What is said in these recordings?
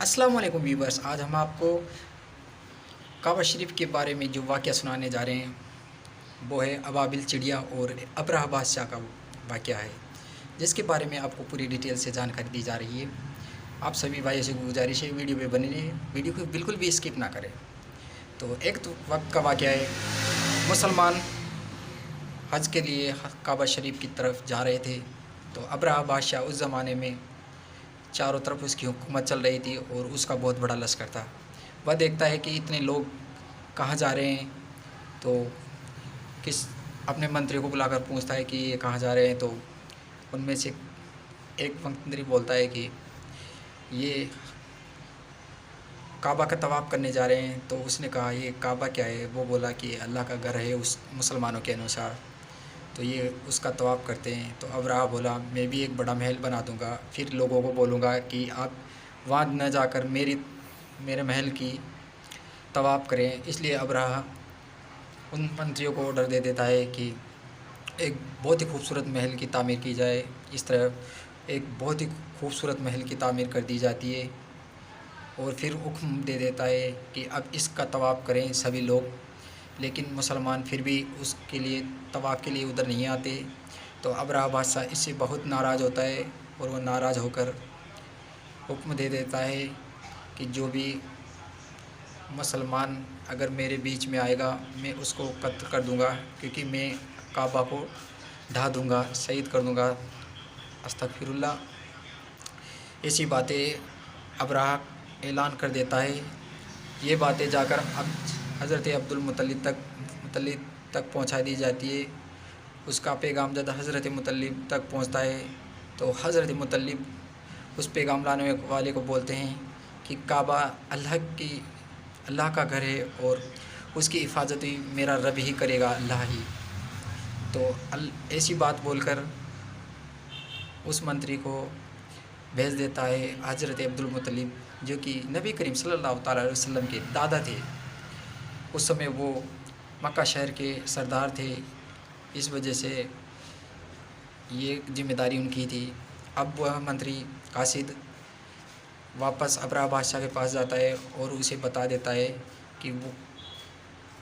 अस्सलाम वालेकुम व्यूवर्स। आज हम आपको काबा शरीफ के बारे में जो वाक़या सुनाने जा रहे हैं वो है अबाबिल चिड़िया और अबरहा बादशाह का वाक़या है, जिसके बारे में आपको पूरी डिटेल से जानकारी दी जा रही है। आप सभी भाइयों से गुजारिश है वीडियो पे बने रहिए, वीडियो को बिल्कुल भी स्किप ना करें। तो एक तो वक्त का वाक़या है, मुसलमान हज के लिए काबा शरीफ की तरफ जा रहे थे। तो अबरहा बादशाह उस ज़माने में चारों तरफ उसकी हुकूमत चल रही थी और उसका बहुत बड़ा लश्कर था। वह देखता है कि इतने लोग कहाँ जा रहे हैं, तो किस अपने मंत्री को बुलाकर पूछता है कि ये कहाँ जा रहे हैं। तो उनमें से एक मंत्री बोलता है कि ये काबा का तवाफ़ करने जा रहे हैं। तो उसने कहा ये काबा क्या है? वो बोला कि अल्लाह का घर है उस मुसलमानों के अनुसार, तो ये उसका तवाफ़ करते हैं। तो अबरहा बोला मैं भी एक बड़ा महल बना दूंगा, फिर लोगों को बोलूँगा कि आप वहाँ न जाकर मेरे महल की तवाफ़ करें। इसलिए अबरहा उन मंत्रियों को ऑर्डर दे देता है कि एक बहुत ही खूबसूरत महल की तामीर की जाए। इस तरह एक बहुत ही खूबसूरत महल की तामीर कर दी जाती है और फिर हुक्म दे देता है कि अब इसका तवाफ़ करें सभी लोग। लेकिन मुसलमान फिर भी उसके लिए तवाफ़ के लिए उधर नहीं आते। तो अबरहा बादशाह इससे बहुत नाराज़ होता है और वो नाराज़ होकर हुक्म दे देता है कि जो भी मुसलमान अगर मेरे बीच में आएगा मैं उसको कत्ल कर दूंगा, क्योंकि मैं काबा को ढा दूंगा, शहीद कर दूंगा। अस्तगफिरुल्लाह। ऐसी बातें अबरहा ऐलान कर देता है। ये बातें जाकर अब हज़रत अब्दुल मुत्तलिब तक पहुंचा दी जाती है। उसका पैगाम जब हज़रत मुत्तलिब तक पहुंचता है तो हज़रत मुत्तलिब उस पैगाम लाने वाले को बोलते हैं कि काबा अल्लाह का घर है और उसकी हिफाजत भी मेरा रब ही करेगा, अल्लाह ही। तो ऐसी बात बोलकर उस मंत्री को भेज देता है हज़रत अब्दुल मुत्तलिब, जो कि नबी करीम सल्लल्लाहु अलैहि वसल्लम के दादा थे। उस समय वो मक्का शहर के सरदार थे, इस वजह से ये जिम्मेदारी उनकी थी। अब वह मंत्री कासिद वापस अबरहा बादशाह के पास जाता है और उसे बता देता है कि वो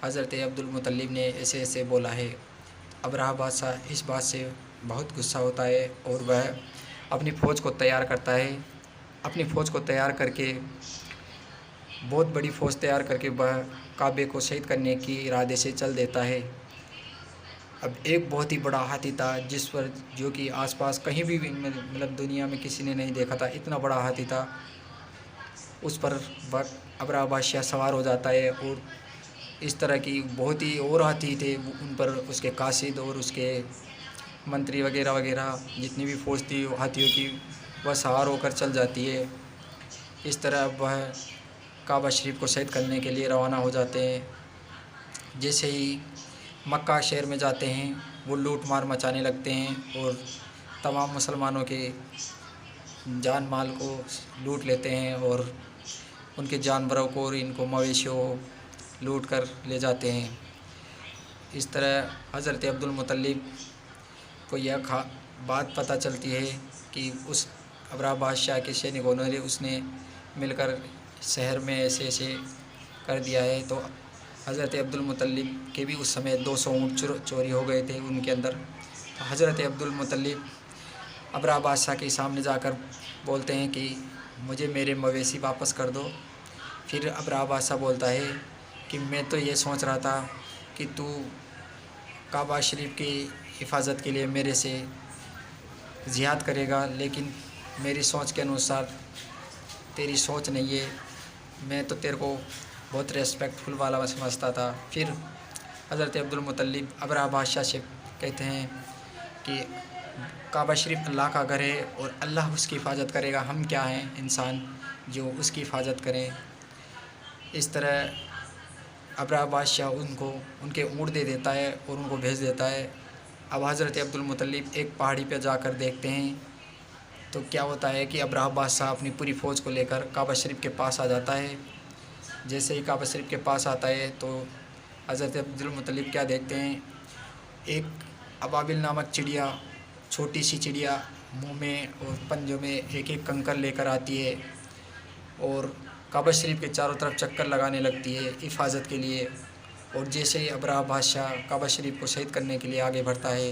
हज़रत अब्दुल मुत्तलिब ने ऐसे ऐसे बोला है। अबरहा बादशाह इस बात से बहुत गुस्सा होता है और वह अपनी फ़ौज को तैयार करता है। अपनी फ़ौज को तैयार करके बहुत बड़ी फ़ौज तैयार करके वह काबे को शहीद करने के इरादे से चल देता है। अब एक बहुत ही बड़ा हाथी था जिस पर जो कि आसपास कहीं भी मतलब दुनिया में किसी ने नहीं देखा था, इतना बड़ा हाथी था। उस पर वह अबरहा बादशाह सवार हो जाता है और इस तरह की बहुत ही और हाथी थे, उन पर उसके कासिद और उसके मंत्री वगैरह वगैरह जितनी भी फ़ौज थी हाथियों की, वह सवार होकर चल जाती है। इस तरह वह काबा शरीफ को शहीद करने के लिए रवाना हो जाते हैं। जैसे ही मक्का शहर में जाते हैं वो लूट मार मचाने लगते हैं और तमाम मुसलमानों के जान माल को लूट लेते हैं और उनके जानवरों को और इनको मवेशियों को लूट कर ले जाते हैं। इस तरह हज़रत अब्दुल मुत्तलिब को यह बात पता चलती है कि उस अबरहा बादशाह के सैनिकों ने उसने मिलकर शहर में ऐसे ऐसे कर दिया है। तो हज़रत अब्दुल मुत्तलिब के भी उस समय 200 ऊँट चोरी हो गए थे उनके अंदर। तो हज़रत अब्दुल मुत्तलिब अबरहा बादशाह के सामने जाकर बोलते हैं कि मुझे मेरे मवेशी वापस कर दो। फिर अबरहा बादशाह बोलता है कि मैं तो ये सोच रहा था कि तू काबा शरीफ की हिफाजत के लिए मेरे से जिहाद करेगा, लेकिन मेरी सोच के अनुसार तेरी सोच नहीं है। मैं तो तेरे को बहुत रेस्पेक्टफुल वाला समझता था। फिर हज़रत अब्दुल मुत्तलिब अबरहा बादशाह से कहते हैं कि काबा शरीफ अल्लाह का घर है और अल्लाह उसकी हिफाजत करेगा, हम क्या हैं इंसान जो उसकी हिफाजत करें। इस तरह अबरहा बादशाह उनको उनके ऊँट दे देता है और उनको भेज देता है। अब हज़रत अब्दुल मुत्तलिब एक पहाड़ी पर जाकर देखते हैं तो क्या होता है कि अबरहा बादशाह अपनी पूरी फ़ौज को लेकर काबा शरीफ के पास आ जाता है। जैसे ही काबा शरीफ के पास आता है तो हज़रत अब्दुल मुत्तलिब क्या देखते हैं, एक अबाबिल नामक चिड़िया, छोटी सी चिड़िया मुंह में और पंजों में एक एक कंकर लेकर आती है اور کعبہ شریف کے چاروں طرف چکر لگانے لگتی ہے حفاظت کے لیے۔ اور جیسے ہی ابرہہ بادشاہ کعبہ شریف کو شہید کرنے کے لیے آگے بڑھتا ہے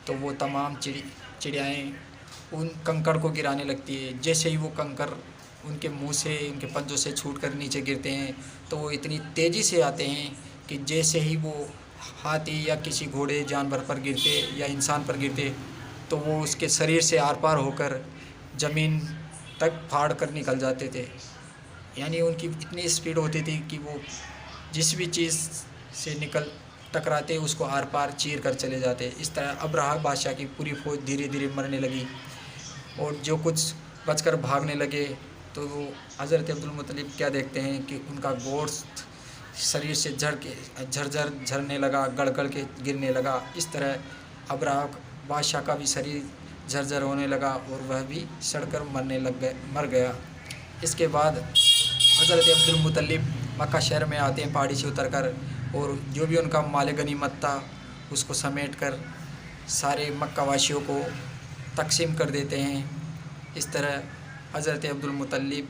تو وہ تمام چڑیائیں ان کنکڑ کو گرانے لگتی ہے۔ جیسے ہی وہ کنکر ان کے منہ سے ان کے پنجوں سے چھوٹ کر نیچے گرتے ہیں تو وہ اتنی تیزی سے آتے ہیں کہ جیسے ہی وہ ہاتھی یا کسی گھوڑے جانور پر گرتے یا انسان پر گرتے تو وہ اس کے شریر سے آر پار ہو کر زمین تک پھاڑ کر نکل جاتے تھے۔ یعنی ان کی اتنی اسپیڈ ہوتی تھی کہ وہ جس بھی چیز سے ٹکراتے اس کو آر پار چیر کر چلے جاتے۔ اس طرح ابرہہ بادشاہ کی پوری فوج دھیرے دھیرے مرنے لگی، اور جو کچھ بچ کر بھاگنے لگے تو وہ حضرت عبدالمطلب کیا دیکھتے ہیں کہ ان کا گوشت شریر سے جھرنے لگا، گڑ گڑ کے گرنے لگا۔ اس طرح ابرہہ بادشاہ کا بھی شریر جھرجھر ہونے لگا اور وہ بھی سڑ کر مر گیا۔ اس کے بعد حضرت عبدالمطلب مکہ شہر میں آتے ہیں پہاڑی سے اتر کر، اور جو بھی ان کا مال غنیمت تھا اس کو سمیٹ کر سارے مکہ واسیوں کو تقسیم کر دیتے ہیں۔ اس طرح حضرت عبدالمطلب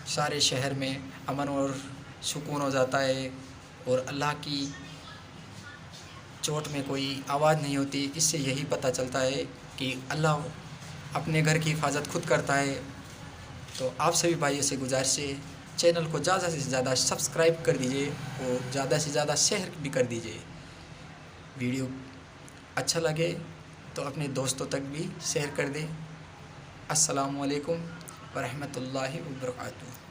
سارے شہر میں امن اور سکون ہو جاتا ہے، اور اللہ کی چوٹ میں کوئی آواز نہیں ہوتی۔ اس سے یہی پتہ چلتا ہے کہ اللہ اپنے گھر کی حفاظت خود کرتا ہے۔ تو آپ سبھی بھائیوں سے گزارش ہے چینل کو زیادہ سے زیادہ سبسکرائب کر دیجیے اور زیادہ سے زیادہ شیئر بھی کر دیجیے۔ ویڈیو اچھا لگے تو اپنے دوستوں تک بھی شیئر کر دیں۔ السلام علیکم ورحمۃ اللہ وبرکاتہ۔